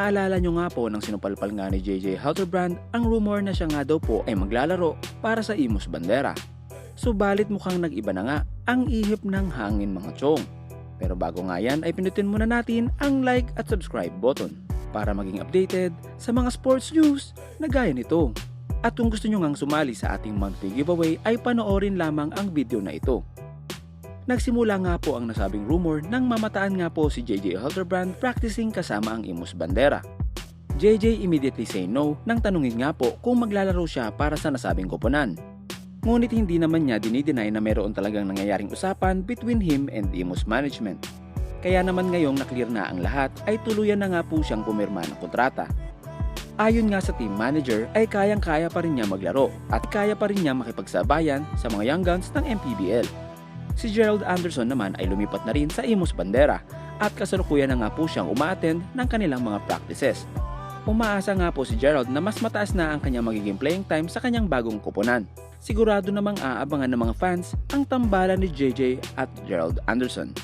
Maaalala nyo nga po nang sinupalpal nga ni JJ Halterbrand ang rumor na siya nga daw po ay maglalaro para sa Imus Bandera. Subalit mukhang nag-iba na nga ang ihip ng hangin mga chong. Pero bago nga yan ay pinutin muna natin ang like at subscribe button para maging updated sa mga sports news na gaya nito. At kung gusto nyo ngang sumali sa ating monthly giveaway ay panoorin lamang ang video na ito. Nagsimula nga po ang nasabing rumor nang mamataan nga po si JJ Halterbrand practicing kasama ang Imus Bandera. JJ immediately say no nang tanungin nga po kung maglalaro siya para sa nasabing koponan. Ngunit hindi naman niya dinideny na meron talagang nangyayaring usapan between him and Imus management. Kaya naman ngayong naklear na ang lahat ay tuluyan na nga po siyang pumirma ng kontrata. Ayon nga sa team manager ay kayang-kaya pa rin niya maglaro at kaya pa rin niya makipagsabayan sa mga young guns ng MPBL. Si Gerald Anderson naman ay lumipat na rin sa Imus Bandera at kasalukuyan na nga po siyang umaattend ng kanilang mga practices. Umaasa nga po si Gerald na mas mataas na ang kanyang magiging playing time sa kanyang bagong koponan. Sigurado namang aabangan ng mga fans ang tambalan ni JJ at Gerald Anderson.